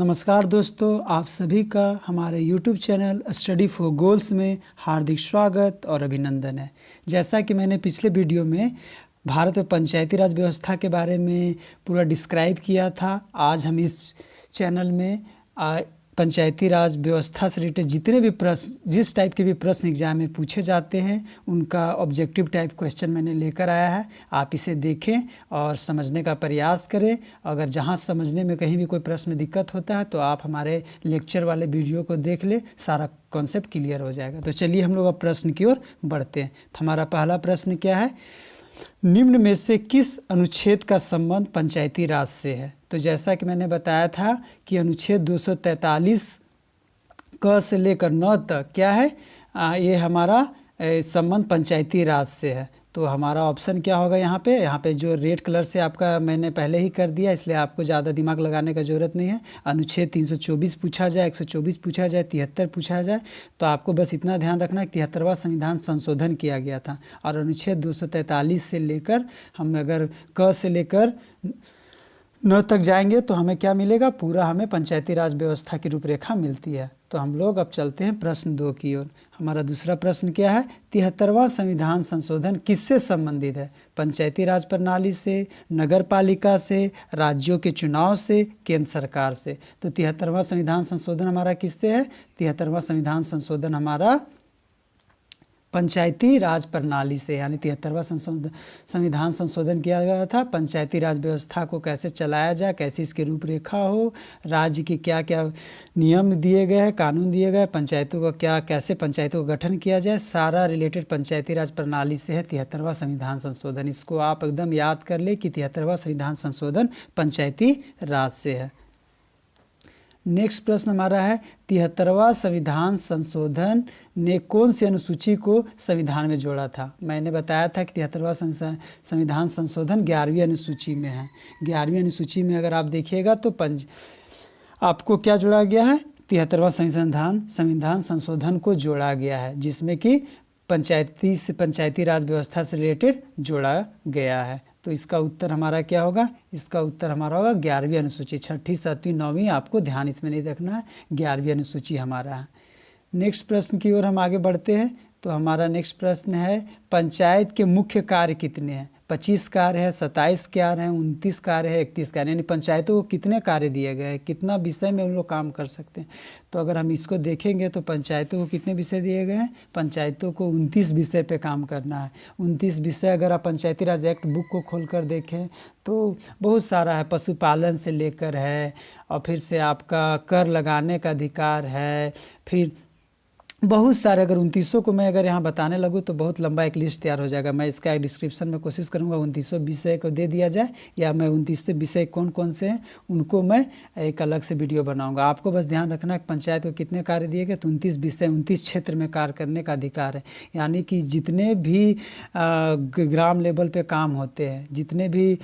नमस्कार दोस्तों, आप सभी का हमारे YouTube channel study for goals में हार्दिक स्वागत और अभिनंदन है। जैसा कि मैंने पिछले वीडियो में भारत में पंचायती राज व्यवस्था के बारे में पूरा डिस्क्राइब किया था, आज हम इस चैनल में पंचायती राज व्यवस्था से रिलेटेड जितने भी प्रश्न, जिस टाइप के भी प्रश्न एग्जाम में पूछे जाते हैं, उनका ऑब्जेक्टिव टाइप क्वेश्चन मैंने लेकर आया है। आप इसे देखें और समझने का प्रयास करें। अगर जहां समझने में कहीं भी कोई प्रश्न में दिक्कत होता है तो आप हमारे लेक्चर वाले वीडियो को देख ले, सारा कॉन्सेप्ट क्लियर हो जाएगा। तो चलिए हम लोग अब प्रश्न की ओर बढ़ते हैं। तो हमारा पहला प्रश्न क्या है, निम्न में से किस अनुच्छेद का संबंध पंचायती राज से है? तो जैसा कि मैंने बताया था कि अनुच्छेद 243 क से लेकर 9 तक क्या है, ये हमारा संबंध पंचायती राज से है। तो हमारा ऑप्शन क्या होगा यहाँ पे जो रेड कलर से आपका मैंने पहले ही कर दिया, इसलिए आपको ज़्यादा दिमाग लगाने का ज़रूरत नहीं है। अनुच्छेद 324 पूछा जाए, 124 पूछा जाए, 73 पूछा जाए, तो आपको बस इतना ध्यान रखना है कि 73वां संविधान संशोधन किया गया था। और अनुच्छेद 243 से लेकर हम अगर क से लेकर 9 तक जाएंगे तो हमें क्या मिलेगा, पूरा हमें पंचायती राज व्यवस्था की रूपरेखा मिलती है। तो हम लोग अब चलते हैं प्रश्न 2 की ओर। हमारा दूसरा प्रश्न क्या है, 73वां संविधान संशोधन किससे संबंधित है? पंचायती राज प्रणाली से, नगर पालिका से, राज्यों के चुनाव से, केंद्र सरकार से? तो 73वां संविधान संशोधन हमारा किससे है? 73वां संविधान संशोधन हमारा पंचायती राज प्रणाली से, यानी 73वां संविधान संशोधन किया गया था। पंचायती राज व्यवस्था को कैसे चलाया जाए, कैसी इसकी रूपरेखा हो, राज्य के क्या क्या नियम दिए गए हैं, कानून दिए गए, पंचायतों का कैसे पंचायतों का गठन किया जाए, सारा रिलेटेड पंचायती राज प्रणाली से है 73वां संविधान संशोधन। इसको आप एकदम याद कर ले कि 73वां संविधान संशोधन पंचायती राज से है। नेक्स्ट प्रश्न हमारा है, 73वां संविधान संशोधन ने कौन सी अनुसूची को संविधान में जोड़ा था? मैंने बताया था कि 73वां संविधान संशोधन 11वीं अनुसूची में है। 11वीं अनुसूची में अगर आप देखिएगा तो आपको क्या जोड़ा गया है, 73वां संविधान संशोधन को जोड़ा गया है, जिसमें कि पंचायती राज व्यवस्था से रिलेटेड जोड़ा गया है। तो इसका उत्तर हमारा क्या होगा? इसका उत्तर हमारा होगा 11वीं अनुसूची। 6ठी, 7वीं, 9वीं आपको ध्यान इसमें नहीं रखना है, 11वीं अनुसूची हमारा है। नेक्स्ट प्रश्न की ओर हम आगे बढ़ते हैं। तो हमारा नेक्स्ट प्रश्न है, पंचायत के मुख्य कार्य कितने हैं? 25 कार्य है, 27 कार्य है, 29 कार्य है, 31 कार्य, यानी पंचायतों को कितने कार्य दिए गए हैं, कितना विषय में उन लोग काम कर सकते हैं? तो अगर हम इसको देखेंगे तो पंचायतों को कितने विषय दिए गए हैं? पंचायतों को 29 विषय पे काम करना है। 29 विषय अगर आप पंचायती राज एक्ट बुक को खोलकर देखें तो बहुत सारा है, पशुपालन से लेकर है, और फिर से आपका कर लगाने का अधिकार है, फिर बहुत सारे, अगर 2900 को मैं अगर यहाँ बताने लगूँ तो बहुत लंबा एक लिस्ट तैयार हो जाएगा। मैं इसका डिस्क्रिप्शन में कोशिश करूँगा 2900 विषय को दे दिया जाए, या मैं 2900 विषय कौन कौन से हैं उनको मैं एक अलग से वीडियो बनाऊँगा। आपको बस ध्यान रखना है कि पंचायत को कितने कार्य दिए गए, तो 29 विषय, 29 क्षेत्र में कार्य करने का अधिकार है। यानी कि जितने भी ग्राम लेवल पे काम होते हैं, जितने भी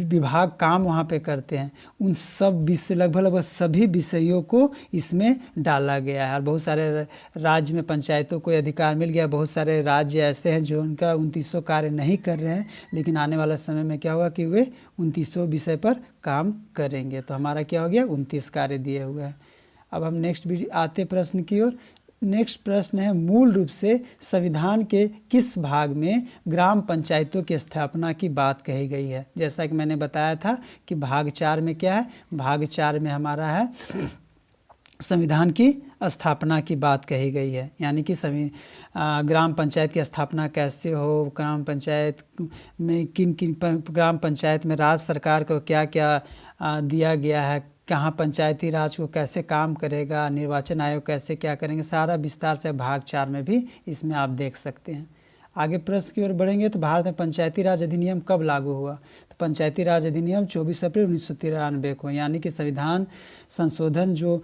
विभाग काम वहाँ पे करते हैं, उन सब विषय, लगभग सभी विषयों को इसमें डाला गया है। और बहुत सारे राज्य में पंचायतों को अधिकार मिल गया। बहुत सारे राज्य ऐसे हैं जो उनका 2900 कार्य नहीं कर रहे हैं, लेकिन आने वाला समय में क्या होगा कि वे 2900 विषय पर काम करेंगे। तो हमारा क्या हो गया, 29 कार्य दिए हुए हैं। अब हम नेक्स्ट आते प्रश्न की ओर। नेक्स्ट प्रश्न है, मूल रूप से संविधान के किस भाग में ग्राम पंचायतों की स्थापना की बात कही गई है? जैसा कि मैंने बताया था कि भाग 4 में क्या है, भाग 4 में हमारा है संविधान की स्थापना की बात कही गई है। यानी कि ग्राम पंचायत की स्थापना कैसे हो, ग्राम पंचायत में किन ग्राम पंचायत में राज्य सरकार को क्या क्या दिया गया है, कहाँ पंचायती राज को कैसे काम करेगा, निर्वाचन आयोग कैसे क्या करेंगे, सारा विस्तार से भाग 4 में भी इसमें आप देख सकते हैं। आगे प्रश्न की ओर बढ़ेंगे। तो भारत में पंचायती राज अधिनियम कब लागू हुआ? तो पंचायती राज अधिनियम 24 अप्रैल 1993 को, यानी कि संविधान संशोधन जो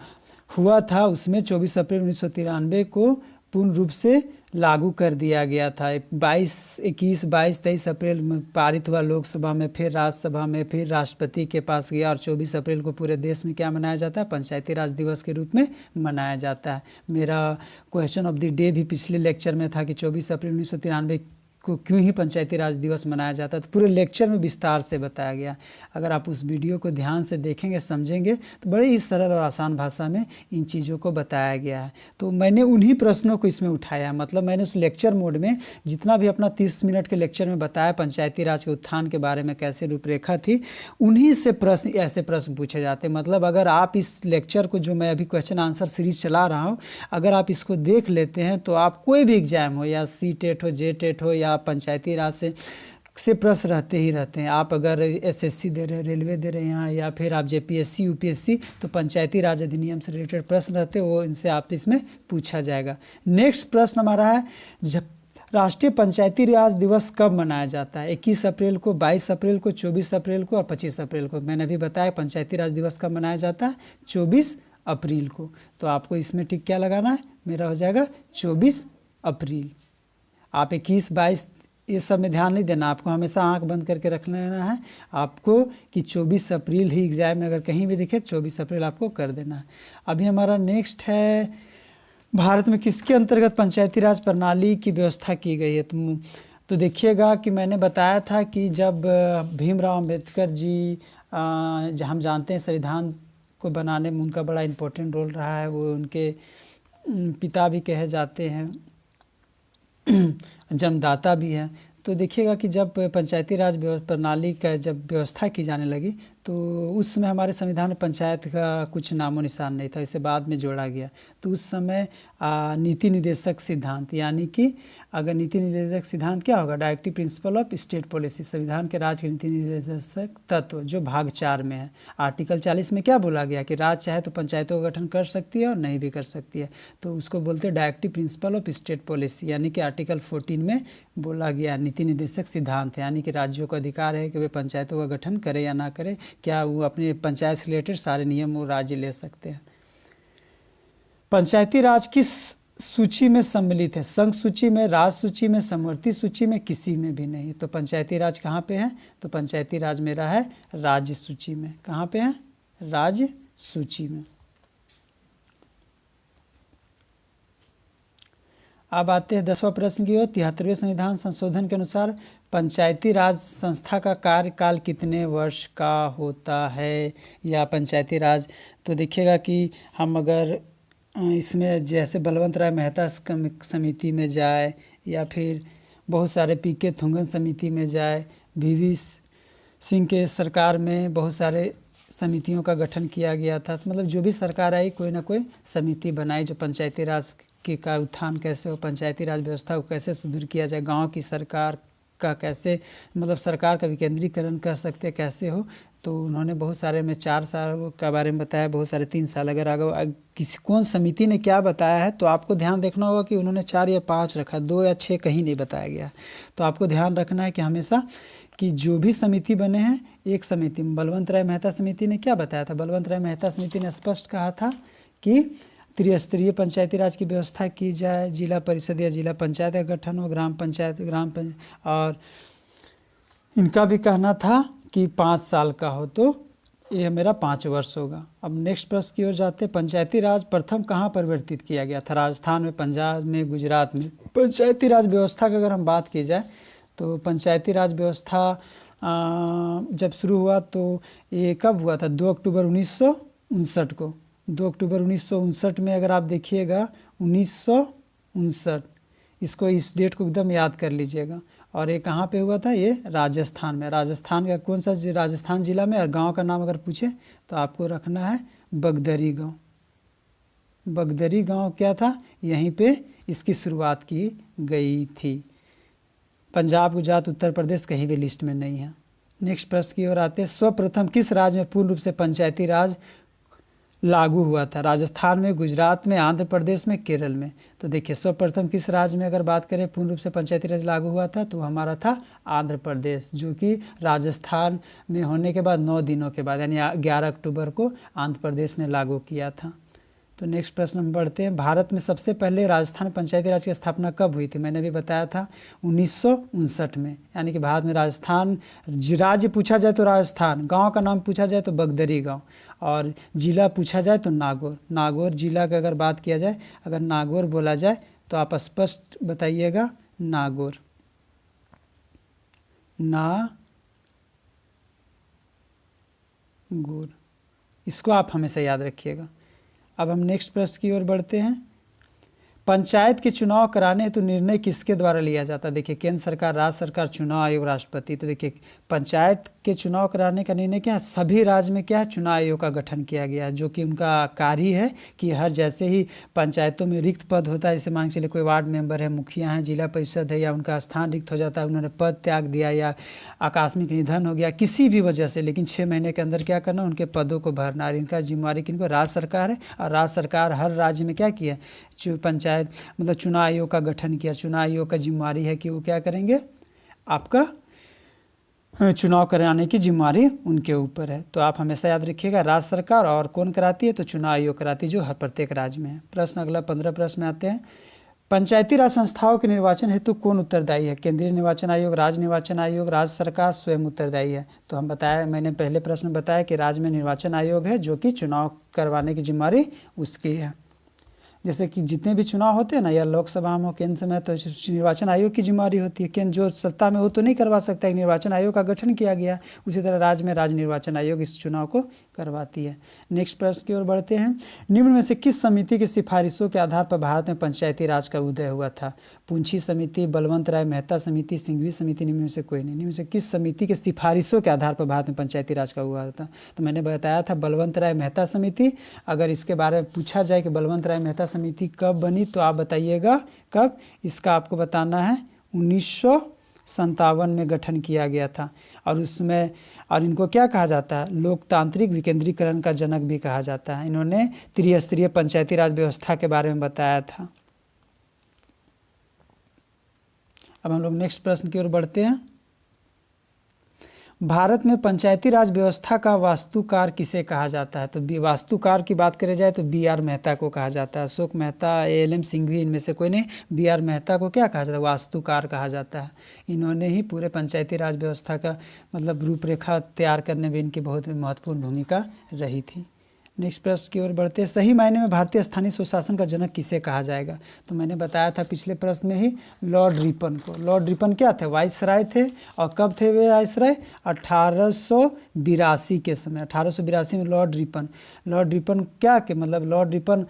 हुआ था उसमें 24 अप्रैल 1993 को पूर्ण रूप से लागू कर दिया गया था। 23 अप्रैल में पारित हुआ लोकसभा में, फिर राज्यसभा में, फिर राष्ट्रपति के पास गया, और 24 अप्रैल को पूरे देश में क्या मनाया जाता है, पंचायती राज दिवस के रूप में मनाया जाता है। मेरा क्वेश्चन ऑफ द डे भी पिछले लेक्चर में था कि 24 अप्रैल 1993 इसको क्यों ही पंचायती राज दिवस मनाया जाता है, तो पूरे लेक्चर में विस्तार से बताया गया। अगर आप उस वीडियो को ध्यान से देखेंगे, समझेंगे, तो बड़े ही सरल और आसान भाषा में इन चीज़ों को बताया गया है। तो मैंने उन्हीं प्रश्नों को इसमें उठाया, मतलब मैंने उस लेक्चर मोड में जितना भी अपना 30 मिनट के लेक्चर में बताया पंचायती राज के उत्थान के बारे में कैसे रूपरेखा थी, उन्हीं से प्रश्न, ऐसे प्रश्न पूछे जाते हैं। मतलब अगर आप इस लेक्चर को, जो मैं अभी क्वेश्चन आंसर सीरीज चला रहा हूँ, अगर आप इसको देख लेते हैं तो आप कोई भी एग्जाम हो, या सी-टेट हो, जे-टेट हो, या पंचायती राज से प्रश्न रहते ही रहते हैं। आप अगर एसएससी दे रहे हैं, रेलवे दे रहे हैं, या फिर आप जेपीएससी, यूपीएससी, तो पंचायती राज अधिनियम से रिलेटेड प्रश्न रहते हैं, वो इनसे आप इसमें पूछा जाएगा। नेक्स्ट प्रश्न हमारा है, जब राष्ट्रीय पंचायती राज दिवस कब मनाया जाता है? 21 अप्रैल को, 22 अप्रैल को, 24 अप्रैल को और 25 अप्रैल को। मैंने अभी बताया पंचायती राज दिवस कब मनाया जाता है, 24 अप्रैल को। तो आपको इसमें टिक क्या लगाना है, मेरा हो जाएगा 24 अप्रैल। आप 21, 22 ये सब में ध्यान नहीं देना, आपको हमेशा आंख बंद करके रख लेना है आपको कि 24 अप्रैल ही एग्जाम में अगर कहीं भी दिखे 24 अप्रैल आपको कर देना है। अभी हमारा नेक्स्ट है, भारत में किसके अंतर्गत पंचायती राज प्रणाली की व्यवस्था की गई है? तो देखिएगा कि मैंने बताया था कि जब भीमराव अंबेडकर जी, हम जानते हैं संविधान को बनाने में उनका बड़ा इम्पोर्टेंट रोल रहा है, वो उनके पिता भी कहे जाते हैं, जन्मदाता भी हैं। तो देखिएगा कि जब पंचायती राज प्रणाली का जब व्यवस्था की जाने लगी, तो उस समय हमारे संविधान में पंचायत का कुछ नामो निशान नहीं था, इसे बाद में जोड़ा गया। तो उस समय नीति निर्देशक सिद्धांत, यानी कि अगर नीति निर्देशक सिद्धांत क्या होगा, directive principle of state policy, संविधान के राज्य के नीति निर्देशक तत्व, जो भाग 4 में है। आर्टिकल 40 में क्या बोला गया कि राज्य चाहे तो पंचायतों का गठन कर सकती है और नहीं भी कर सकती है, तो उसको बोलते हैं directive principle of state policy, यानी कि आर्टिकल 14 में बोला गया नीति निर्देशक सिद्धांत, यानी कि राज्यों को अधिकार है कि वे पंचायतों का गठन करे या ना करे, क्या वो अपने पंचायत से रिलेटेड सारे नियम वो राज्य ले सकते हैं। पंचायती राज किस सूची में सम्मिलित है? संघ सूची में, राज सूची में, समवर्ती सूची में, किसी में भी नहीं। तो पंचायती राज कहाँ पे है? तो पंचायती राज मेरा है राज्य सूची में। कहाँ पे है? राज्य सूची में। अब आते हैं 10वां प्रश्न की ओर। 73वें संविधान संशोधन के अनुसार पंचायती राज संस्था का कार्यकाल कितने वर्ष का होता है, या पंचायती राज? तो देखिएगा कि हम अगर इसमें जैसे बलवंत राय मेहता समिति में जाए, या फिर बहुत सारे पीके थुंगन समिति में जाए, वीवी सिंह के सरकार में बहुत सारे समितियों का गठन किया गया था। मतलब जो भी सरकार आई, कोई ना कोई समिति बनाई जो पंचायती राज का उत्थान कैसे हो, पंचायती राज व्यवस्था को कैसे सुदृढ़ किया जाए, गांव की सरकार का कैसे, मतलब सरकार का विकेंद्रीकरण कर सकते कैसे हो। तो उन्होंने बहुत सारे में 4 साल के बारे में बताया, बहुत सारे 3 साल। अगर किसी कौन समिति ने क्या बताया है, तो आपको ध्यान देखना होगा कि उन्होंने 4 या 5 रखा, 2 या 6 कहीं नहीं बताया गया। तो आपको ध्यान रखना है कि हमेशा कि जो भी समिति बने हैं, एक समिति में बलवंत राय मेहता समिति ने क्या बताया था? बलवंत राय मेहता समिति ने स्पष्ट कहा था कि त्रिस्तरीय पंचायती राज की व्यवस्था की जाए, जिला परिषद या जिला पंचायत का गठन हो, ग्राम पंचायत, और इनका भी कहना था कि 5 साल का हो, तो ये मेरा 5 वर्ष होगा। अब नेक्स्ट प्रश्न की ओर जाते हैं। पंचायती राज प्रथम कहाँ परिवर्तित किया गया था? राजस्थान में, पंजाब में, गुजरात में। पंचायती राज व्यवस्था की अगर हम बात की जाए, तो पंचायती राज व्यवस्था जब शुरू हुआ तो ये कब हुआ था? 2 अक्टूबर 1959 को। 2 अक्टूबर 1959 में अगर आप देखिएगा, 1959, इसको, इस डेट को एकदम याद कर लीजिएगा। और ये कहाँ पे हुआ था? ये राजस्थान में। राजस्थान का कौन सा राजस्थान जिला में? और गांव का नाम अगर पूछे तो आपको रखना है बगदरी गांव। बगदरी गांव क्या था? यहीं पे इसकी शुरुआत की गई थी। पंजाब, गुजरात, उत्तर प्रदेश कहीं भी लिस्ट में नहीं है। नेक्स्ट प्रश्न की ओर आते हैं। सर्वप्रथम किस राज्य में पूर्ण रूप से पंचायती राज लागू हुआ था? राजस्थान में, गुजरात में, आंध्र प्रदेश में, केरल में। तो देखिए, सर्वप्रथम किस राज्य में अगर बात करें पूर्ण रूप से पंचायती राज लागू हुआ था, तो हमारा था आंध्र प्रदेश, जो कि राजस्थान में होने के बाद 9 दिनों के बाद, यानी 11 अक्टूबर को आंध्र प्रदेश ने लागू किया था। तो नेक्स्ट प्रश्न हम बढ़ते हैं। भारत में सबसे पहले राजस्थान पंचायती राज की स्थापना कब हुई थी? मैंने भी बताया था 1959 में। यानी कि भारत में राजस्थान राज्य पूछा जाए तो राजस्थान, गांव का नाम पूछा जाए तो बगदरी गांव, और जिला पूछा जाए तो नागौर। नागौर जिला की अगर बात किया जाए, अगर नागौर बोला जाए तो आप स्पष्ट बताइएगा नागौर। गुर, इसको आप हमेशा याद रखिएगा। अब हम नेक्स्ट प्रश्न की ओर बढ़ते हैं। पंचायत के चुनाव कराने हेतु निर्णय किसके द्वारा लिया जाता है? देखिए, केंद्र सरकार, राज्य सरकार, चुनाव आयोग, राष्ट्रपति। तो देखिए, पंचायत के चुनाव कराने का निर्णय क्या है? सभी राज्य में क्या है? चुनाव आयोग का गठन किया गया है, जो कि उनका कार्य है कि हर जैसे ही पंचायतों में रिक्त पद होता है, जैसे मान के चलिए कोई वार्ड मेंबर है, मुखिया है, जिला परिषद है, या उनका स्थान रिक्त हो जाता है, उन्होंने पद त्याग दिया या आकस्मिक निधन हो गया किसी भी वजह से, लेकिन 6 महीने के अंदर क्या करना? उनके पदों को भरना। और इनका जिम्मेवारी किनको? राज्य सरकार है। और राज्य सरकार हर राज्य में क्या किया? पंचायत मतलब चुनाव आयोग का गठन किया। चुनाव आयोग का जिम्मेवारी है कि वो क्या करेंगे? आपका चुनाव कराने की जिम्मेवारी उनके ऊपर है। तो आप हमेशा याद रखिएगा, राज्य सरकार। और कौन कराती है? तो चुनाव आयोग कराती है, जो हर प्रत्येक राज्य में है। प्रश्न अगला 15 प्रश्न में आते हैं। पंचायती राज संस्थाओं के निर्वाचन हेतु कौन उत्तरदायी है? केंद्रीय निर्वाचन आयोग, राज्य निर्वाचन आयोग, राज्य सरकार स्वयं उत्तरदायी है। तो हम बताया, मैंने पहले प्रश्न बताया कि राज्य में निर्वाचन आयोग है, जो कि चुनाव करवाने की जिम्मेवारी उसकी है। जैसे कि जितने भी चुनाव होते हैं ना, या लोकसभा में, केंद्र में, तो निर्वाचन आयोग की जिम्मेवारी होती है। केंद्र जो सत्ता में हो तो नहीं करवा सकता है, निर्वाचन आयोग का गठन किया गया। उसी तरह राज्य में राज्य निर्वाचन आयोग इस चुनाव को करवाती है। नेक्स्ट प्रश्न की ओर बढ़ते हैं। निम्न में से किस समिति की सिफारिशों के आधार पर भारत में पंचायती राज का उदय हुआ था? पूंछी समिति, बलवंत राय मेहता समिति, सिंघवी समिति। निम्न में से कोई नहीं। निम्न में से किस समिति के सिफारिशों के आधार पर भारत में पंचायती राज का हुआ था? तो मैंने बताया था बलवंत राय मेहता समिति। अगर इसके बारे में पूछा जाए कि बलवंत राय मेहता समिति कब बनी, तो आप बताइएगा कब। इसका आपको बताना है 1957 में गठन किया गया था। और उसमें, और इनको क्या कहा जाता है? लोकतांत्रिक विकेंद्रीकरण का जनक भी कहा जाता है। इन्होंने त्रिस्तरीय पंचायती राज व्यवस्था के बारे में बताया था। अब हम लोग नेक्स्ट प्रश्न की ओर बढ़ते हैं। भारत में पंचायती राज व्यवस्था का वास्तुकार किसे कहा जाता है? तो वास्तुकार की बात करें जाए तो BR मेहता को कहा जाता है। अशोक मेहता, ALM सिंघवी, इनमें से कोई नहीं। BR मेहता को क्या कहा जाता है? वास्तुकार कहा जाता है। इन्होंने ही पूरे पंचायती राज व्यवस्था का मतलब रूपरेखा तैयार करने में इनकी बहुत महत्वपूर्ण भूमिका रही थी। नेक्स्ट प्रश्न की ओर बढ़ते हैं। सही मायने में भारतीय स्थानीय स्वशासन का जनक किसे कहा जाएगा? तो मैंने बताया था पिछले प्रश्न में ही, लॉर्ड रिपन को। लॉर्ड रिपन क्या थे? वाइसराय थे। और कब थे वे वाइसराय? 1882 के समय। 1882 में लॉर्ड रिपन क्या के मतलब लॉर्ड रिपन,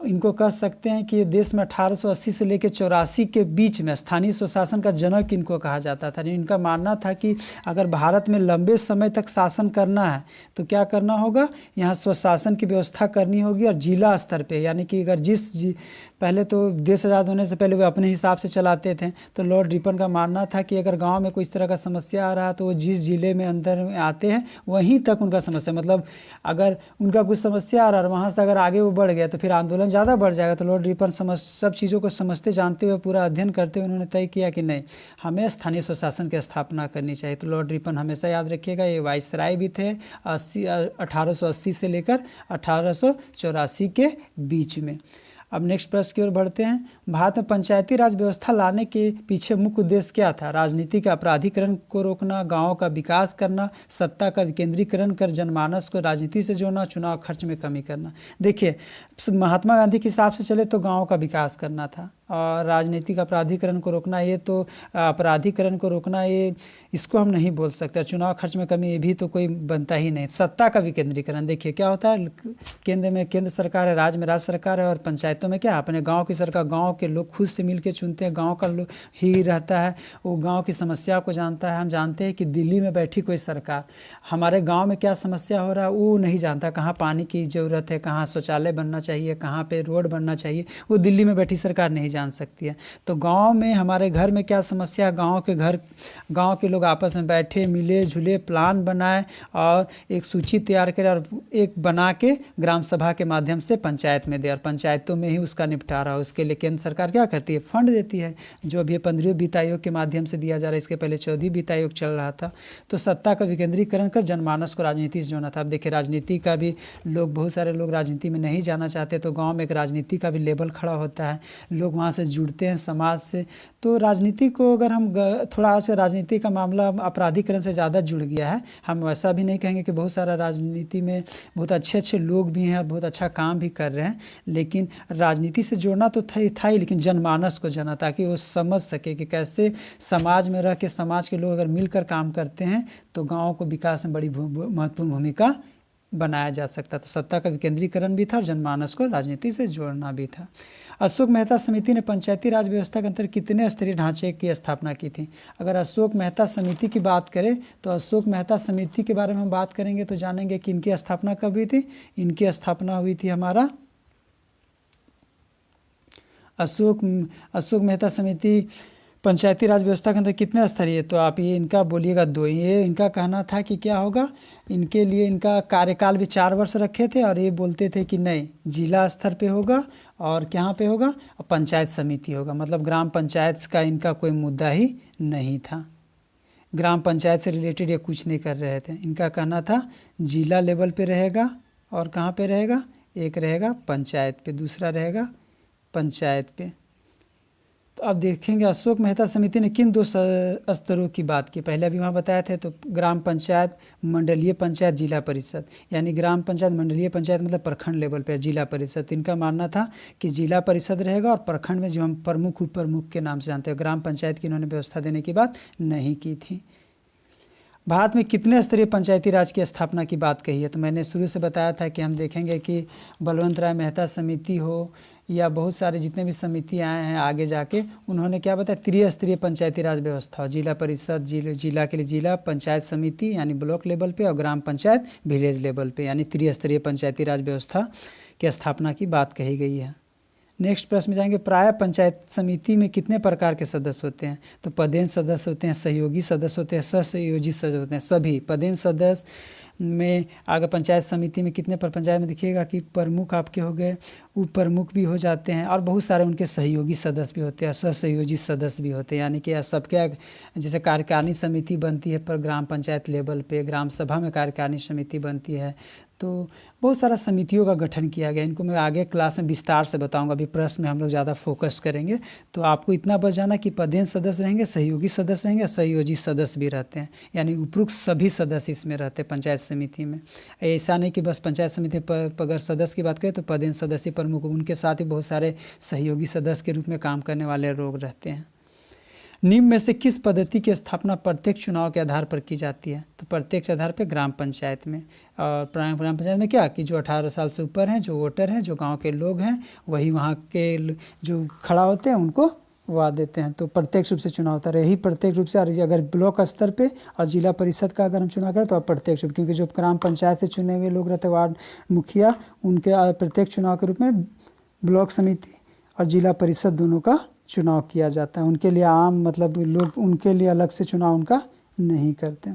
इनको कह सकते हैं कि देश में 1880 से लेकर 84 के बीच में स्थानीय स्वशासन का जनक इनको कहा जाता था। इनका मानना था कि अगर भारत में लंबे समय तक शासन करना है तो क्या करना होगा? यहाँ स्वशासन की व्यवस्था करनी होगी। और जिला स्तर पे, यानी कि अगर पहले तो देश आज़ाद होने से पहले वे अपने हिसाब से चलाते थे। तो लॉर्ड रिपन का मानना था कि अगर गांव में कोई इस तरह का समस्या आ रहा है तो वो जिस जिले में अंदर में आते हैं वहीं तक उनका समस्या, मतलब अगर उनका कुछ समस्या आ रहा है वहाँ से अगर आगे वो बढ़ गया तो फिर आंदोलन ज़्यादा बढ़ जाएगा। तो लॉर्ड रिपन सब चीज़ों को समझते जानते हुए, पूरा अध्ययन करते हुए उन्होंने तय किया कि नहीं, हमें स्थानीय स्वशासन की स्थापना करनी चाहिए। तो लॉर्ड रिपन हमेशा याद रखिएगा, ये वाइसराय भी थे 1880 से लेकर 1884 के बीच में। अब नेक्स्ट प्रश्न की ओर बढ़ते हैं। भारत में पंचायती राज व्यवस्था लाने के पीछे मुख्य उद्देश्य क्या था? राजनीति का अपराधीकरण को रोकना, गांवों का विकास करना, सत्ता का विकेंद्रीकरण कर जनमानस को राजनीति से जोड़ना, चुनाव खर्च में कमी करना। देखिए, महात्मा गांधी के हिसाब से चले तो गाँव का विकास करना था। और राजनीतिक अपराधीकरण को रोकना, ये तो अपराधीकरण को रोकना, ये इसको हम नहीं बोल सकते। चुनाव खर्च में कमी, ये भी तो कोई बनता ही नहीं। सत्ता का विकेंद्रीकरण, देखिए क्या होता है, केंद्र में केंद्र सरकार है, राज्य में राज्य सरकार है, और पंचायतों में क्या, अपने गांव की सरकार, गांव के लोग खुद से मिलकर चुनते हैं। गांव का लोग ही रहता है, वो गांव की समस्या को जानता है। हम जानते हैं कि दिल्ली में बैठी कोई सरकार हमारे गाँव में क्या समस्या हो रहा है वो नहीं जानता। कहाँ पानी की ज़रूरत है, कहाँ शौचालय बनना चाहिए, कहाँ पर रोड बनना चाहिए, वो दिल्ली में बैठी सरकार नहीं जान सकती है। तो गांव में, हमारे घर में क्या समस्या, गांव के लोग आपस में बैठे, मिले जुले, प्लान बनाए और एक सूची तैयार करें और एक बना के ग्राम सभा के माध्यम से पंचायत में दे, और पंचायतों में ही उसका निपटारा हो। उसके लिए केंद्र सरकार क्या करती है? फंड देती है, जो अभी 15वें वित्त आयोग के माध्यम से दिया जा रहा है। इसके पहले 14वें वित्त आयोग चल रहा था। तो सत्ता का विकेंद्रीकरण कर जनमानस को राजनीति से जोड़ना था। अब देखिए, राजनीति का भी लोग, बहुत सारे लोग राजनीति में नहीं जाना चाहते, तो गाँव में एक राजनीति का भी लेवल खड़ा होता है। लोग वहाँ वहाँ से जुड़ते हैं समाज से। तो राजनीति को अगर हम थोड़ा सा राजनीति का मामला आपराधिकरण से ज़्यादा जुड़ गया है। हम वैसा भी नहीं कहेंगे कि बहुत सारा राजनीति में बहुत अच्छे अच्छे लोग भी हैं, बहुत अच्छा काम भी कर रहे हैं, लेकिन राजनीति से जोड़ना तो था ही, लेकिन जनमानस को जोड़ना, ताकि वो समझ सके कि कैसे समाज में रह के समाज के लोग अगर मिलकर काम करते हैं तो गाँव को विकास में बड़ी महत्वपूर्ण भूमिका बनाया जा सकता। तो सत्ता का विकेंद्रीकरण भी था और जनमानस को राजनीति से जोड़ना भी था। अशोक मेहता समिति ने पंचायती राज व्यवस्था के अंतर्गत कितने स्तरीय ढांचे की स्थापना की थी? अगर अशोक मेहता समिति की बात करें तो अशोक मेहता समिति के बारे में हम बात करेंगे तो जानेंगे कि इनकी स्थापना कब हुई थी। इनकी स्थापना हुई थी हमारा अशोक मेहता समिति पंचायती राज व्यवस्था के अंदर कितने स्तरीय, तो आप ये इनका बोलिएगा 2। ये इनका कहना था कि क्या होगा, इनके लिए इनका कार्यकाल भी 4 वर्ष रखे थे, और ये बोलते थे कि नहीं, जिला स्तर पे होगा और कहाँ पे होगा, पंचायत समिति होगा। मतलब ग्राम पंचायत का इनका कोई मुद्दा ही नहीं था, ग्राम पंचायत से रिलेटेड ये कुछ नहीं कर रहे थे। इनका कहना था जिला लेवल पे रहेगा और कहाँ पे रहेगा, एक रहेगा पंचायत पे, दूसरा रहेगा पंचायत पे। तो अब देखेंगे अशोक मेहता समिति ने किन 2 स्तरों की बात की। पहले अभी वहाँ बताए थे, तो ग्राम पंचायत, मंडलीय पंचायत, जिला परिषद। यानी ग्राम पंचायत, मंडलीय पंचायत मतलब प्रखंड लेवल पे, जिला परिषद। इनका मानना था कि जिला परिषद रहेगा और प्रखंड में जो हम प्रमुख, उप प्रमुख के नाम से जानते हैं, ग्राम पंचायत की इन्होंने व्यवस्था देने की बात नहीं की थी। भारत में कितने स्तरीय पंचायती राज की स्थापना की बात कही है? तो मैंने शुरू से बताया था कि हम देखेंगे कि बलवंत राय मेहता समिति हो या बहुत सारे जितने भी समिति आए हैं आगे जाके, उन्होंने क्या बताया, त्रिस्तरीय पंचायती राज व्यवस्था हो। जिला परिषद, जिला के लिए जिला पंचायत समिति यानी ब्लॉक लेवल पे, और ग्राम पंचायत विलेज लेवल पे, यानी त्रिस्तरीय पंचायती राज व्यवस्था की स्थापना की बात कही गई है। नेक्स्ट प्रश्न में जाएंगे, प्राय पंचायत समिति में कितने प्रकार के सदस्य होते हैं? तो पदेन सदस्य होते हैं, सहयोगी सदस्य होते हैं, सहसंयोजी सदस्य होते हैं। सभी पदेन सदस्य में आगे पंचायत समिति में कितने पर, पंचायत में देखिएगा कि प्रमुख आपके हो गए, उप प्रमुख भी हो जाते हैं, और बहुत सारे उनके सहयोगी सदस्य भी होते हैं, सहसंयोजी सदस्य भी होते हैं। यानी कि सबके जैसे कार्यकारिणी समिति बनती है पर ग्राम पंचायत लेवल पे, ग्राम सभा में कार्यकारिणी समिति बनती है, तो बहुत सारा समितियों का गठन किया गया। इनको मैं आगे क्लास में विस्तार से बताऊंगा, अभी प्रश्न में हम लोग ज़्यादा फोकस करेंगे। तो आपको इतना बच जाना कि पदेन सदस्य रहेंगे, सहयोगी सदस्य रहेंगे, सहयोजी सदस्य भी रहते हैं, यानी उपरोक्त सभी सदस्य इसमें रहते हैं पंचायत समिति में। ऐसा नहीं कि बस पंचायत समिति पर अगर सदस्य की बात करें तो पदेन सदस्य प्रमुख, उनके साथ ही बहुत सारे सहयोगी सदस्य के रूप में काम करने वाले लोग रहते हैं। निम्न में से किस पद्धति की स्थापना प्रत्येक चुनाव के आधार पर की जाती है? तो प्रत्येक आधार पर ग्राम पंचायत में। और ग्राम पंचायत में क्या कि जो 18 साल से ऊपर हैं, जो वोटर हैं, जो गांव के लोग हैं, वही वहां के जो खड़ा होते हैं उनको वह देते हैं। तो प्रत्यक्ष रूप से चुनाव होता है, यही प्रत्येक रूप से। अगर ब्लॉक स्तर पे और जिला परिषद का अगर हम चुनाव करें तो प्रत्यक्ष रूप, क्योंकि जो ग्राम पंचायत से चुने हुए लोग रहते हैं, वार्ड मुखिया, उनके प्रत्येक चुनाव के रूप में ब्लॉक समिति और जिला परिषद दोनों का चुनाव किया जाता है। उनके लिए आम मतलब लोग उनके लिए अलग से चुनाव उनका नहीं करते।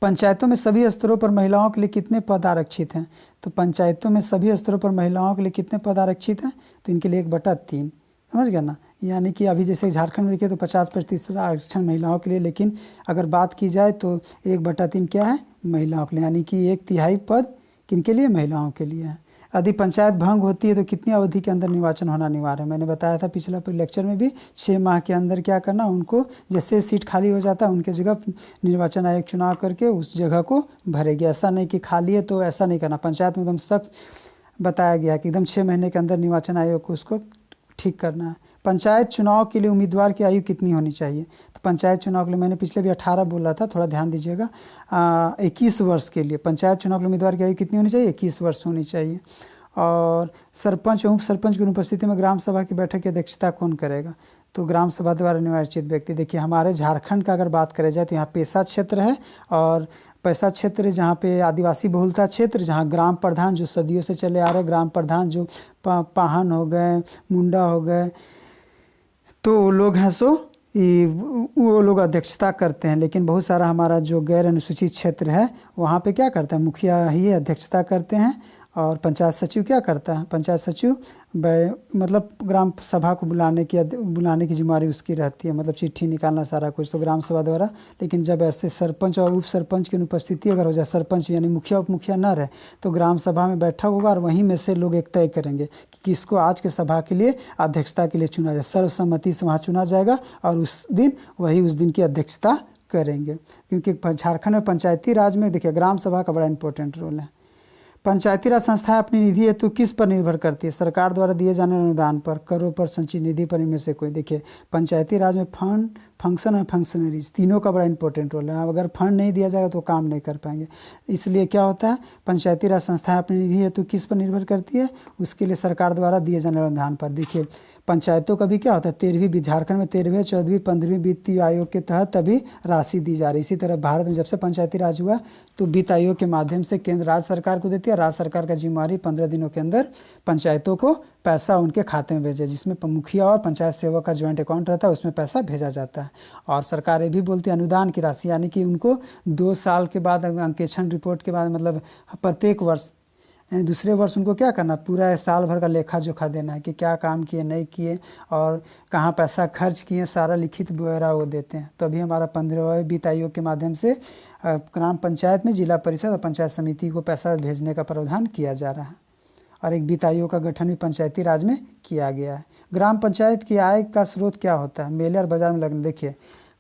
पंचायतों में सभी स्तरों पर महिलाओं के लिए कितने पद आरक्षित हैं? तो पंचायतों में सभी स्तरों पर महिलाओं के लिए कितने पद आरक्षित हैं? तो इनके लिए 1/3, समझ गया ना। यानी कि अभी जैसे झारखंड में देखिए तो 50% आरक्षण महिलाओं के लिए, लेकिन अगर बात की जाए तो 1/3 क्या है, महिलाओं के लिए। यानी कि 1/3 पद किनके लिए, महिलाओं के लिए है। यदि पंचायत भंग होती है तो कितनी अवधि के अंदर निर्वाचन होना अनिवार्य है? मैंने बताया था पिछला लेक्चर में भी, 6 माह के अंदर क्या करना, उनको जैसे सीट खाली हो जाता है उनके जगह निर्वाचन आयोग चुनाव करके उस जगह को भरेगी। ऐसा नहीं कि खाली है तो ऐसा नहीं करना। पंचायत में एकदम सख्त बताया गया कि एकदम 6 महीने के अंदर निर्वाचन आयोग को उसको ठीक करना है। पंचायत चुनाव के लिए उम्मीदवार की आयु कितनी होनी चाहिए? तो पंचायत चुनाव के लिए मैंने पिछले भी 18 बोला था, थोड़ा ध्यान दीजिएगा। 21 वर्ष के लिए पंचायत चुनाव के उम्मीदवार की आयु कितनी होनी चाहिए? 21 वर्ष होनी चाहिए। और सरपंच और उप सरपंच की अनुपस्थिति में ग्राम सभा की बैठक की अध्यक्षता कौन करेगा? तो ग्राम सभा द्वारा निर्वाचित व्यक्ति। देखिए हमारे झारखंड का अगर बात करें जाए तो यहाँ पेशा क्षेत्र है, और पैसा क्षेत्र जहाँ पे आदिवासी बहुलता क्षेत्र, जहाँ ग्राम प्रधान जो सदियों से चले आ रहे ग्राम प्रधान जो पाहन हो गए, मुंडा हो गए, तो वो लोग हैं सो वो लोग अध्यक्षता करते हैं। लेकिन बहुत सारा हमारा जो गैर अनुसूचित क्षेत्र है वहाँ पे क्या करता है, मुखिया ही अध्यक्षता करते हैं। और पंचायत सचिव क्या करता है? पंचायत सचिव मतलब ग्राम सभा को बुलाने की जिम्मेदारी उसकी रहती है, मतलब चिट्ठी निकालना सारा कुछ तो ग्राम सभा द्वारा। लेकिन जब ऐसे सरपंच और उप सरपंच की अनुपस्थिति अगर हो जाए, सरपंच यानी मुखिया उप मुखिया न रहे, तो ग्राम सभा में बैठक होगा और वहीं में से लोग एक तय करेंगे कि किसको आज के सभा के लिए अध्यक्षता के लिए चुना जाए। सर्वसम्मति से वहाँ चुना जाएगा और उस दिन की अध्यक्षता करेंगे। क्योंकि झारखंड में पंचायती राज में देखिए ग्राम सभा का बड़ा इंपॉर्टेंट रोल है। पंचायती राज संस्थाएं अपनी निधि हेतु किस पर निर्भर करती है? सरकार द्वारा दिए जाने वाले अनुदान पर, करों पर, संचित निधि पर, इनमें से कोई। देखिए पंचायती राज में फंड, फंक्शन और फंक्शनरीज तीनों का बड़ा इंपॉर्टेंट रोल है। अगर फंड नहीं दिया जाएगा तो काम नहीं कर पाएंगे। इसलिए क्या होता है, पंचायती राज संस्थाएं अपनी निधि हेतु किस पर निर्भर करती है? उसके लिए सरकार द्वारा दिए जाने वाले अनुदान पर। देखिए पंचायतों का भी क्या होता है, 13वीं झारखंड में 13वें 14वीं 15वीं वित्तीय आयोग के तहत अभी राशि दी जा रही है। इसी तरह भारत में जब से पंचायती राज हुआ तो वित्त आयोग के माध्यम से केंद्र राज्य सरकार को देती है। राज्य सरकार का जिम्मेदारी 15 दिनों के अंदर पंचायतों को पैसा उनके खाते में भेजे, जिसमें मुखिया और पंचायत सेवक का ज्वाइंट अकाउंट रहता है, उसमें पैसा भेजा जाता है। और सरकार ये भी बोलती है अनुदान की राशि, यानी कि उनको 2 साल के बाद अंकेक्षण रिपोर्ट के बाद, मतलब प्रत्येक वर्ष दूसरे वर्ष उनको क्या करना, पूरा साल भर का लेखा जोखा देना है कि क्या काम किए नहीं किए और कहाँ पैसा खर्च किए, सारा लिखित ब्यौरा वो देते हैं। तो अभी हमारा 15वें वित्त आयोग के माध्यम से ग्राम पंचायत में जिला परिषद और पंचायत समिति को पैसा भेजने का प्रावधान किया जा रहा है। और एक वित्त आयोग का गठन भी पंचायती राज में किया गया है। ग्राम पंचायत की आय का स्रोत क्या होता है? मेले और बाजार में लगने। देखिए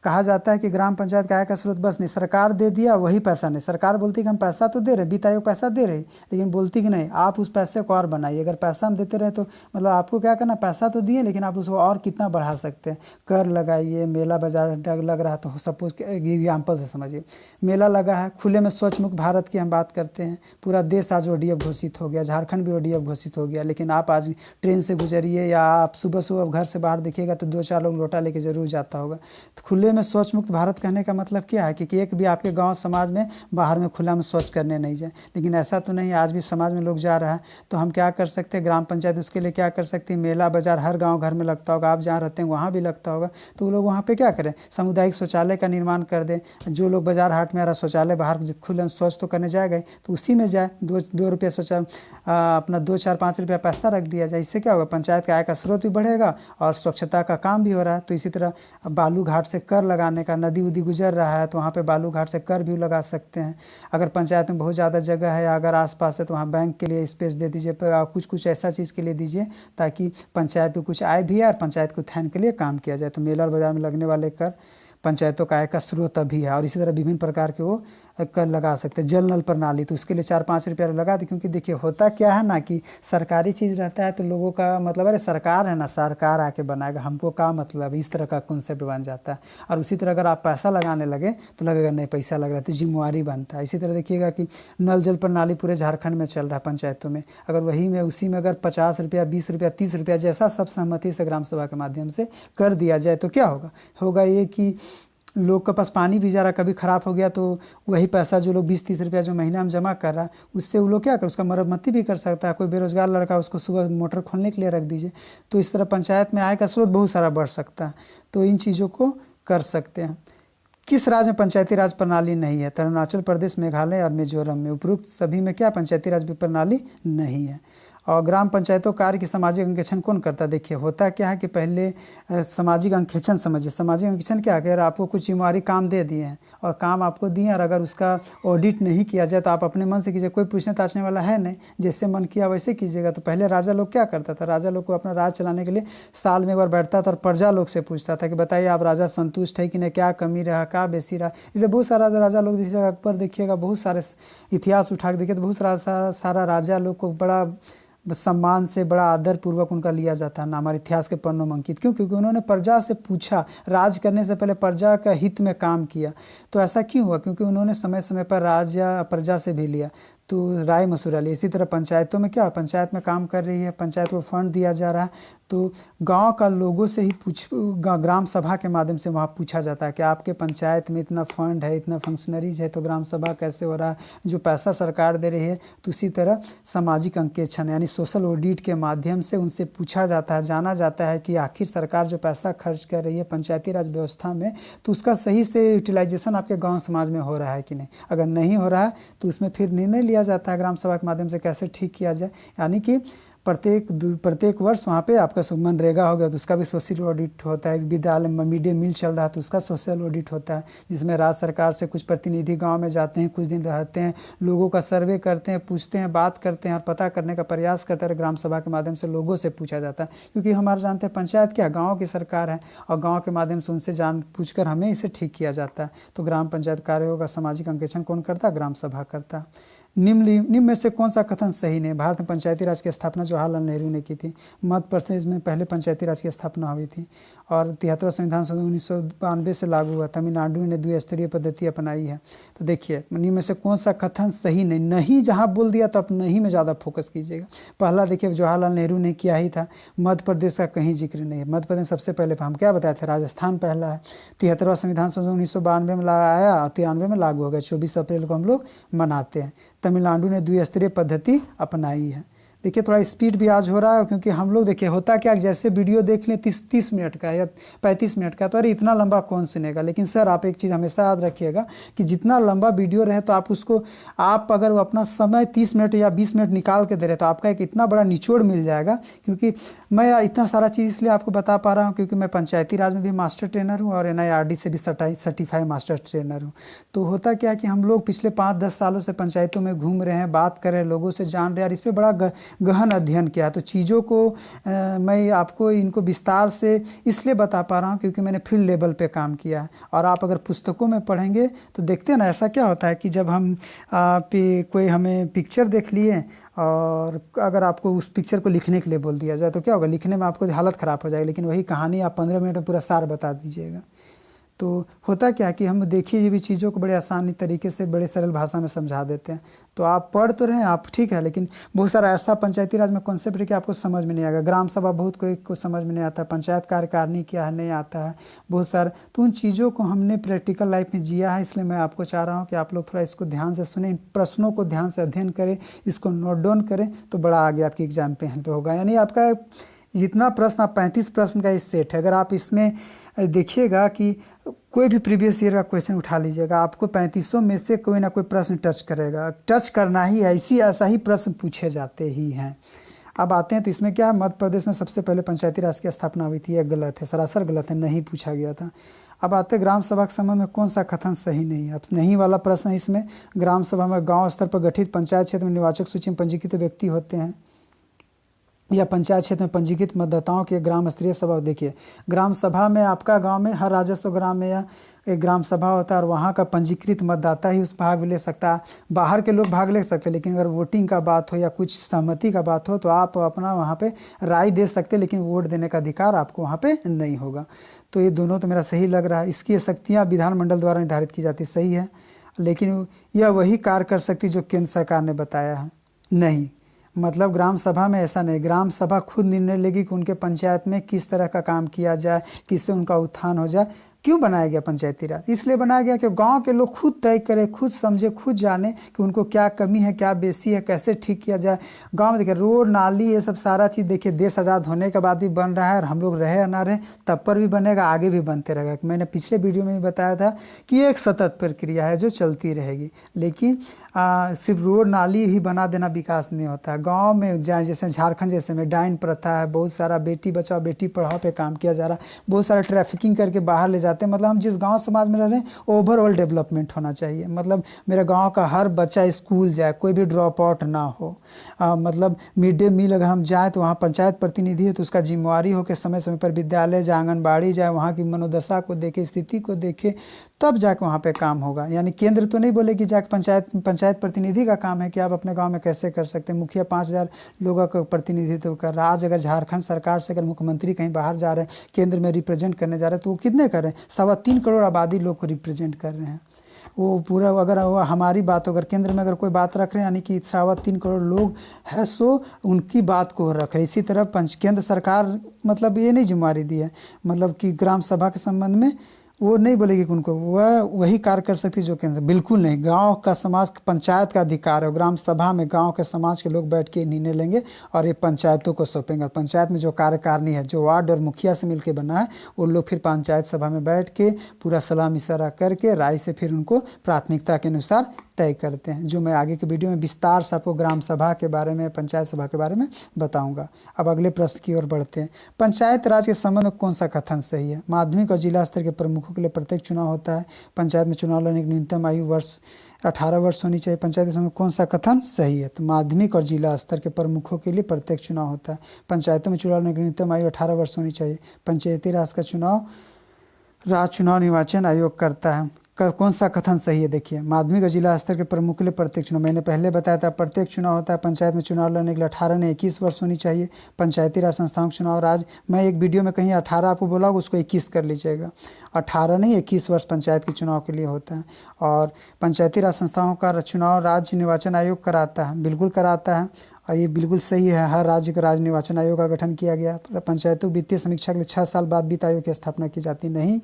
कहा जाता है कि ग्राम पंचायत का आय का स्रोत बस नहीं, सरकार दे दिया वही पैसा नहीं। सरकार बोलती है कि हम पैसा तो दे रहे, वित्त आयोग पैसा दे रहे, लेकिन बोलती कि नहीं आप उस पैसे को और बनाइए। अगर पैसा हम देते रहे तो मतलब आपको क्या करना, पैसा तो दिए लेकिन आप उसको और कितना बढ़ा सकते हैं। कर लगाइए, मेला बाजार लग रहा तो सपोज एग्जाम्पल से समझिए, मेला लगा है, खुले में स्वच्छ मुक्त भारत की हम बात करते हैं, पूरा देश आज ODF घोषित हो गया, झारखंड भी ODF घोषित हो गया। लेकिन आप आज ट्रेन से गुजरिए या आप सुबह सुबह घर से बाहर देखिएगा तो 2-4 लोग लोटा लेके जरूर जाता होगा। तो खुले में स्वच्छ मुक्त भारत कहने का मतलब क्या है कि एक भी आपके गांव समाज में बाहर में खुला में स्वच्छ करने नहीं जाए। लेकिन ऐसा तो नहीं, आज भी समाज में लोग जा रहा है। तो हम क्या कर सकते हैं, ग्राम पंचायत उसके लिए क्या कर सकती है, मेला बाजार हर गांव घर में लगता होगा, आप जहाँ रहते हैं वहाँ भी लगता होगा, तो वो लोग वहाँ पे क्या करें, सामुदायिक शौचालय का निर्माण कर दें। जो लोग बाजार हाट में आ रहा शौचालय बाहर खुले में स्वच्छ तो करने जाएगा तो उसी में जाए, 2 रुपया शौचालय अपना 2, 4, 5 रुपया पैसा रख दिया जाए। इससे क्या होगा, पंचायत का आय का स्रोत भी बढ़ेगा और स्वच्छता का काम भी हो रहा है। तो इसी तरह बालू घाट से कर लगाने का, नदी उदी गुजर रहा है तो वहाँ पे बालू घाट से कर भी लगा सकते हैं। अगर पंचायत में बहुत ज़्यादा जगह है या अगर आसपास है तो वहाँ बैंक के लिए स्पेस दे दीजिए, कुछ ऐसा चीज़ के लिए दीजिए ताकि पंचायत को कुछ आय भी है और पंचायत को उत्थान के लिए काम किया जाए। तो मेला और बाजार में लगने वाले कर पंचायतों का आय का स्रोत भी है। और इसी तरह विभिन्न प्रकार के वो कर लगा सकते हैं। जल नल प्रणाली तो उसके लिए 4-5 रुपया लगा दे, क्योंकि देखिए होता क्या है ना कि सरकारी चीज़ रहता है तो लोगों का मतलब अरे सरकार है ना, सरकार आके बनाएगा, हमको क्या मतलब, इस तरह का कॉन्सेप्ट बन जाता है। और उसी तरह अगर आप पैसा लगाने लगे तो लगेगा नहीं पैसा लग रहा है, तो जिम्मेवारी बनता है। इसी तरह देखिएगा कि नल जल प्रणाली पूरे झारखंड में चल रहा है पंचायतों में, अगर उसी में अगर 50 रुपया 20 रुपया 30 रुपया जैसा सब सहमति से ग्राम सभा के माध्यम से कर दिया जाए तो क्या होगा ये कि लोग के पास पानी भी जा रहा, कभी ख़राब हो गया तो वही पैसा जो लोग 20-30 रुपया जो महीना में जमा कर रहा है उससे वो लोग क्या कर उसका मरम्मती भी कर सकता है। कोई बेरोजगार लड़का उसको सुबह मोटर खोलने के लिए रख दीजिए। तो इस तरह पंचायत में आय का स्रोत बहुत सारा बढ़ सकता है। तो इन चीज़ों को कर सकते हैं। किस राज्य में पंचायती राज प्रणाली नहीं है? तो अरुणाचल प्रदेश, मेघालय और मिजोरम में। उपरोक्त सभी में क्या पंचायती राज प्रणाली नहीं है। और ग्राम पंचायतों कार्य की सामाजिक अंकेक्षण कौन करता है? देखिए होता क्या है कि पहले सामाजिक अंकेक्षण समझिए। सामाजिक अंकेक्षण क्या है, अगर आपको कुछ जिम्मेवारी काम दे दिए हैं और काम आपको दिए और अगर उसका ऑडिट नहीं किया जाए तो आप अपने मन से कीजिए, कोई पूछने ताछने वाला है नहीं, जैसे मन किया वैसे कीजिएगा। तो पहले राजा लोग क्या करता था, राजा लोग को अपना राज चलाने के लिए साल में एक बार बैठता था और प्रजा लोग से पूछता था कि बताइए आप राजा संतुष्ट है कि नहीं, क्या कमी रहा, क्या बेसी रहा। इसलिए बहुत सारा राजा लोग, जैसे अकबर देखिएगा, बहुत सारे इतिहास उठा के देखिए तो बहुत सारा राजा लोग को बड़ा सम्मान से, बड़ा आदर पूर्वक उनका लिया जाता है ना, हमारे इतिहास के पन्नों में अंकित। क्यों? क्योंकि उन्होंने प्रजा से पूछा, राज करने से पहले प्रजा का हित में काम किया। तो ऐसा क्यों हुआ? क्योंकि उन्होंने समय समय पर राज या प्रजा से भी लिया, तो राय मशुरा लिया। इसी तरह पंचायतों में क्या, पंचायत में काम कर रही है, पंचायत को फंड दिया जा रहा है, तो गांव का लोगों से ही ग्राम सभा के माध्यम से वहाँ पूछा जाता है कि आपके पंचायत में इतना फंड है, इतना फंक्शनरीज है, तो ग्राम सभा कैसे हो रहा है, जो पैसा सरकार दे रही है। तो उसी तरह सामाजिक अंकेक्षण यानी सोशल ऑडिट के माध्यम से उनसे पूछा जाता है, जाना जाता है कि आखिर सरकार जो पैसा खर्च कर रही है पंचायती राज व्यवस्था में, तो उसका सही से यूटिलाइजेशन आपके गाँव समाज में हो रहा है कि नहीं। अगर नहीं हो रहा है तो उसमें फिर निर्णय लिया जाता है ग्राम सभा के माध्यम से कैसे ठीक किया जाए। यानी कि प्रत्येक वर्ष वहाँ पे आपका मनरेगा हो गया तो उसका भी सोशल ऑडिट होता है। विद्यालय में मिड डे मील चल रहा है तो उसका सोशल ऑडिट होता है, जिसमें राज्य सरकार से कुछ प्रतिनिधि गांव में जाते हैं, कुछ दिन रहते हैं, लोगों का सर्वे करते हैं, पूछते हैं, बात करते हैं और पता करने का प्रयास करते हैं। ग्राम सभा के माध्यम से लोगों से पूछा जाता है, क्योंकि हमारे जानते हैं पंचायत क्या गाँव की सरकार है और गाँव के माध्यम से उनसे जान पूछ कर हमें इसे ठीक किया जाता है। तो ग्राम पंचायत कार्यों का सामाजिक अंकेक्षण कौन करता है? ग्राम सभा करता है। निम्न में से कौन सा कथन सही नहीं? भारत में पंचायती राज की स्थापना जवाहरलाल नेहरू ने की थी। मध्य प्रदेश में पहले पंचायती राज की स्थापना हुई थी और 73वां संविधान संशोधन 1992 से लागू हुआ। तमिलनाडु ने द्विस्तरीय पद्धति अपनाई है। तो देखिए निम्न में से कौन सा कथन सही नहीं? नहीं जहाँ बोल दिया तो आप नहीं में ज़्यादा फोकस कीजिएगा। पहला देखिए जवाहरलाल नेहरू ने किया ही था, मध्य प्रदेश का कहीं जिक्र नहीं है। मध्य प्रदेश सबसे पहले हम क्या बताए थे? राजस्थान पहला है। 73वां संविधान संशोधन 1992 में आया और 93 में लागू हो गया। 24 अप्रैल को हम लोग मनाते हैं। तमिलनाडु ने द्विस्तरीय पद्धति अपनाई है। देखिए थोड़ा स्पीड भी आज हो रहा है, क्योंकि हम लोग देखिए होता क्या, जैसे वीडियो देख लें 30 मिनट का या 35 मिनट का, तो अरे इतना लंबा कौन सुनेगा। लेकिन सर आप एक चीज़ हमेशा याद रखिएगा कि जितना लंबा वीडियो रहे तो आप उसको अगर वो अपना समय 30 मिनट या 20 मिनट निकाल के दे रहे तो आपका एक इतना बड़ा निचोड़ मिल जाएगा। क्योंकि मैं इतना सारा चीज़ इसलिए आपको बता पा रहा हूँ क्योंकि मैं पंचायती राज में भी मास्टर ट्रेनर हूँ और NIRD से भी सर्टिफाइड मास्टर ट्रेनर हूँ। तो होता क्या है कि हम लोग पिछले 5-10 सालों से पंचायतों में घूम रहे हैं, बात कर रहे हैं, लोगों से जान रहे हैं और इस पर बड़ा गहन अध्ययन किया। तो चीज़ों को मैं आपको इनको विस्तार से इसलिए बता पा रहा हूँ क्योंकि मैंने फील्ड लेवल पे काम किया है। और आप अगर पुस्तकों में पढ़ेंगे तो देखते हैं ना, ऐसा क्या होता है कि जब हम कोई हमें पिक्चर देख लिए और अगर आपको उस पिक्चर को लिखने के लिए बोल दिया जाए तो क्या होगा? लिखने में आपको हालत ख़राब हो जाएगी। लेकिन वही कहानी आप 15 मिनट में पूरा सार बता दीजिएगा। तो होता क्या है कि हम देखिए भी चीज़ों को बड़े आसानी तरीके से बड़े सरल भाषा में समझा देते हैं। तो आप पढ़ तो रहे हैं आप, ठीक है, लेकिन बहुत सारा ऐसा पंचायती राज में कॉन्सेप्ट है कि आपको समझ में नहीं आएगा। ग्राम सभा बहुत कोई को समझ में नहीं आता, पंचायत कार्यकारिणी क्या है नहीं आता है, बहुत सारा। तो उन चीज़ों को हमने प्रैक्टिकल लाइफ में जिया है, इसलिए मैं आपको चाह रहा हूँ कि आप लोग थोड़ा इसको ध्यान से सुने, इन प्रश्नों को ध्यान से अध्ययन करें, इसको नोट डाउन करें, तो बड़ा आगे आपकी एग्जाम पे होगा। यानी आपका जितना प्रश्न, आप 35 प्रश्न का इस सेट है, अगर आप इसमें देखिएगा कि कोई भी प्रीवियस ईयर का क्वेश्चन उठा लीजिएगा, आपको 3500 में से कोई ना कोई प्रश्न टच करेगा। टच करना ही ऐसा ही प्रश्न पूछे जाते ही हैं। अब आते हैं तो इसमें क्या है, मध्य प्रदेश में सबसे पहले पंचायती राज की स्थापना हुई थी। यह गलत है, सरासर गलत है, नहीं पूछा गया था। अब आते ग्राम सभा के संबंध में कौन सा कथन सही नहीं है। अब नहीं वाला प्रश्न है इसमें। ग्राम सभा में गाँव स्तर पर गठित पंचायत क्षेत्र में निर्वाचक सूची में पंजीकृत व्यक्ति होते हैं या पंचायत क्षेत्र में पंजीकृत मतदाताओं की ग्राम स्तरीय सभा। देखिए ग्राम सभा में आपका गांव में हर राजस्व ग्राम में या एक ग्राम सभा होता है और वहाँ का पंजीकृत मतदाता ही उस भाग ले सकता है। बाहर के लोग भाग ले सकते हैं, लेकिन अगर वोटिंग का बात हो या कुछ सहमति का बात हो तो आप अपना वहाँ पे राय दे सकते हैं, लेकिन वोट देने का अधिकार आपको वहाँ पे नहीं होगा। तो ये दोनों तो मेरा सही लग रहा है। इसकी शक्तियाँ विधानमंडल द्वारा निर्धारित की जाती, सही है, लेकिन यह वही कार्य कर सकती जो केंद्र सरकार ने बताया है नहीं। मतलब ग्राम सभा में ऐसा नहीं, ग्राम सभा खुद निर्णय लेगी कि उनके पंचायत में किस तरह का काम किया जाए, किससे उनका उत्थान हो जाए। क्यों बनाया गया पंचायती राज? इसलिए बनाया गया कि गांव के लोग खुद तय करें, खुद समझे, खुद जाने कि उनको क्या कमी है, क्या बेसी है, कैसे ठीक किया जाए। गांव में देखिए रोड नाली ये सब सारा चीज़ देखिए देश आज़ाद होने के बाद भी बन रहा है और हम लोग रहे या ना रहे तब पर भी बनेगा, आगे भी बनते रहेगा। मैंने पिछले वीडियो में भी बताया था कि ये एक सतत प्रक्रिया है जो चलती रहेगी। लेकिन सिर्फ रोड नाली ही बना देना विकास नहीं होता है। गाँव में जैसे झारखंड जैसे में डाइन प्रथा है, बहुत सारा बेटी बचाओ बेटी पढ़ाओ पे काम किया जा रहा है, बहुत सारा ट्रैफिकिंग करके बाहर ले जाते हैं। मतलब हम जिस गांव समाज में रह रहे हैं ओवरऑल डेवलपमेंट होना चाहिए। मतलब मेरे गांव का हर बच्चा स्कूल जाए, कोई भी ड्रॉप आउट ना हो। मतलब मिड डे मील अगर हम जाए तो वहाँ पंचायत प्रतिनिधि है तो उसका जिम्मेवारी हो कि समय समय पर विद्यालय जाए, आंगनबाड़ी जाए, वहाँ की मनोदशा को देखे, स्थिति को देखे, तब जाके वहाँ पे काम होगा। यानी केंद्र तो नहीं बोले कि जाके पंचायत प्रतिनिधि का काम है कि आप अपने गांव में कैसे कर सकते हैं। मुखिया 5000 लोगों का प्रतिनिधित्व कर रहा है। आज अगर झारखंड सरकार से अगर मुख्यमंत्री कहीं बाहर जा रहे हैं, केंद्र में रिप्रेजेंट करने जा रहे हैं, तो वो कितने कर रहे हैं? 3.25 करोड़ आबादी लोग को रिप्रेजेंट कर रहे हैं। वो पूरा अगर वो हमारी बात अगर केंद्र में अगर कोई बात रख रहे हैं, यानी कि 3.25 करोड़ लोग है, सो उनकी बात को रख रहे हैं। इसी तरह केंद्र सरकार मतलब ये नहीं जिम्मेवारी दी है, मतलब कि ग्राम सभा के संबंध में वो नहीं बोलेगी कि उनको वह वही कार्य कर सकती जो केंद्र, बिल्कुल नहीं। गांव का समाज, पंचायत का अधिकार है, ग्राम सभा में गांव के समाज के लोग बैठ के निर्णय लेंगे और ये पंचायतों को सौंपेंगे। और पंचायत में जो कार्यकारिणी है, जो वार्ड और मुखिया से मिलकर बना है, वो लोग फिर पंचायत सभा में बैठ के पूरा सलाह मशवरा करके राय से फिर उनको प्राथमिकता के अनुसार तय करते हैं, जो मैं आगे के वीडियो में विस्तार से आपको ग्राम सभा के बारे में, पंचायत सभा के बारे में बताऊंगा। अब अगले प्रश्न की ओर बढ़ते हैं। पंचायत राज के संबंध में कौन सा कथन सही है? माध्यमिक और जिला स्तर के प्रमुखों के लिए प्रत्येक चुनाव होता है। पंचायत में चुनाव लड़ने की न्यूनतम आयु 18 वर्ष होनी चाहिए। पंचायत के संबंध में कौन सा कथन सही है? तो माध्यमिक और जिला स्तर के प्रमुखों के लिए प्रत्येक चुनाव होता है। पंचायतों में चुनाव लड़ने की न्यूनतम आयु 18 वर्ष होनी चाहिए। पंचायती राज का चुनाव राज्य चुनाव निर्वाचन आयोग करता है। कौन सा कथन सही है? देखिए, माध्यमिक और जिला स्तर के प्रमुख के लिए प्रत्येक चुनाव, मैंने पहले बताया था प्रत्येक चुनाव होता है। पंचायत में चुनाव लड़ने के लिए 18 नहीं 21 वर्ष होनी चाहिए। पंचायती राज संस्थाओं के चुनाव राज, मैं एक वीडियो में कहीं 18 आपको बोला होगा, उसको 21 कर लीजिएगा। 18 नहीं 21 वर्ष पंचायत के चुनाव के लिए होता है। और पंचायती राज संस्थाओं का चुनाव राज्य निर्वाचन आयोग कराता है, बिल्कुल कराता है, और ये बिल्कुल सही है। हर राज्य का राज्य निर्वाचन आयोग का गठन किया गया। पंचायतों की वित्तीय समीक्षा के लिए 6 साल बाद वित्त आयोग की स्थापना की जाती नहीं।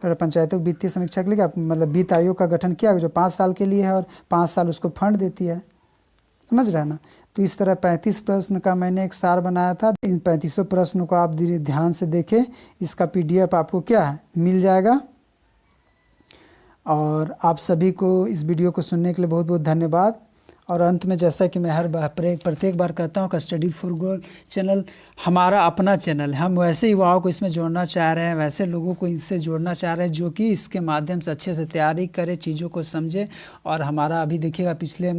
और पंचायतों की वित्तीय समीक्षा के लिए क्या मतलब वित्त आयोग का गठन किया जो 5 साल के लिए है, और 5 साल उसको फंड देती है। समझ रहे हैं ना? तो इस तरह 35 प्रश्न का मैंने एक सार बनाया था। इन 35 प्रश्नों को आप ध्यान से देखें। इसका PDF आपको क्या है मिल जाएगा। और आप सभी को इस वीडियो को सुनने के लिए बहुत बहुत धन्यवाद। और अंत में, जैसा कि मैं हर बार प्रत्येक बार कहता हूँ, स्टडी फॉर गोल चैनल हमारा अपना चैनल है। हम वैसे युवाओं को इसमें जोड़ना चाह रहे हैं, वैसे लोगों को इससे जोड़ना चाह रहे हैं जो कि इसके माध्यम से अच्छे से तैयारी करे, चीज़ों को समझे। और हमारा अभी देखिएगा, पिछले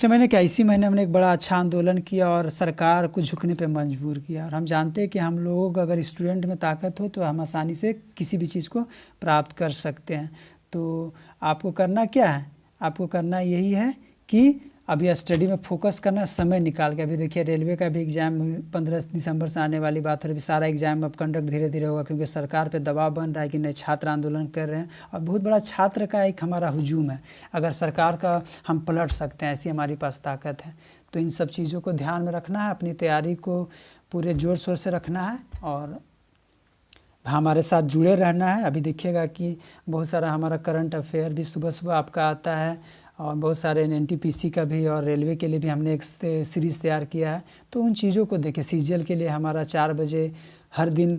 महीने क्या इसी महीने हमने एक बड़ा अच्छा आंदोलन किया और सरकार को झुकने पे मजबूर किया। और हम जानते हैं कि हम लोग अगर स्टूडेंट में ताकत हो तो हम आसानी से किसी भी चीज़ को प्राप्त कर सकते हैं। तो आपको करना क्या है? आपको करना यही है कि अभी स्टडी में फोकस करना, समय निकाल के। अभी देखिए, रेलवे का भी एग्ज़ाम 15 दिसंबर से आने वाली बात है। अभी सारा एग्ज़ाम अब कंडक्ट धीरे धीरे होगा, क्योंकि सरकार पे दबाव बन रहा है कि नहीं, छात्र आंदोलन कर रहे हैं और बहुत बड़ा छात्र का एक हमारा हुजूम है। अगर सरकार का हम पलट सकते हैं, ऐसी हमारी पास ताकत है। तो इन सब चीज़ों को ध्यान में रखना है, अपनी तैयारी को पूरे ज़ोर शोर से रखना है और हमारे साथ जुड़े रहना है। अभी देखिएगा कि बहुत सारा हमारा करंट अफेयर भी सुबह सुबह आपका आता है, और बहुत सारे NTPC का भी और रेलवे के लिए भी हमने एक सीरीज़ तैयार किया है। तो उन चीज़ों को देखिए। CGL के लिए हमारा 4 बजे हर दिन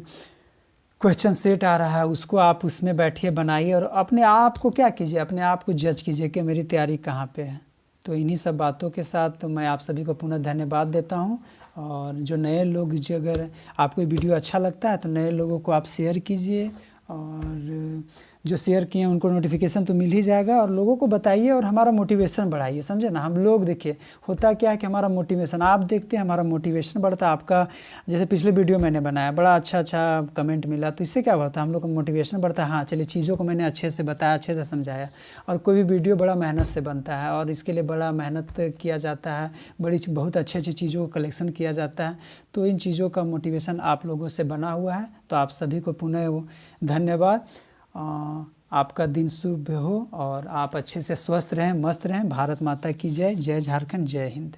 क्वेश्चन सेट आ रहा है, उसको आप उसमें बैठिए, बनाइए और अपने आप को क्या कीजिए, अपने आप को जज कीजिए कि मेरी तैयारी कहाँ पे है। तो इन्हीं सब बातों के साथ तो मैं आप सभी को पुनः धन्यवाद देता हूँ। और जो नए लोग, जो अगर आपको वीडियो अच्छा लगता है तो नए लोगों को आप शेयर कीजिए, और जो शेयर किए हैं उनको नोटिफिकेशन तो मिल ही जाएगा। और लोगों को बताइए और हमारा मोटिवेशन बढ़ाइए, समझे ना। हम लोग देखिए, होता क्या है कि हमारा मोटिवेशन आप देखते हैं, हमारा मोटिवेशन बढ़ता है। आपका जैसे पिछले वीडियो मैंने बनाया, बड़ा अच्छा कमेंट मिला, तो इससे क्या होता है, हम लोग का मोटिवेशन बढ़ता है। हाँ चलिए, चीज़ों को मैंने अच्छे से बताया, अच्छे से समझाया। और कोई भी वीडियो बड़ा मेहनत से बनता है और इसके लिए बड़ा मेहनत किया जाता है, बहुत अच्छी चीज़ों को कलेक्शन किया जाता है। तो इन चीज़ों का मोटिवेशन आप लोगों से बना हुआ है। तो आप सभी को पुनः धन्यवाद। आपका दिन शुभ हो और आप अच्छे से स्वस्थ रहें, मस्त रहें। भारत माता की जय। जय झारखंड, जय हिंद।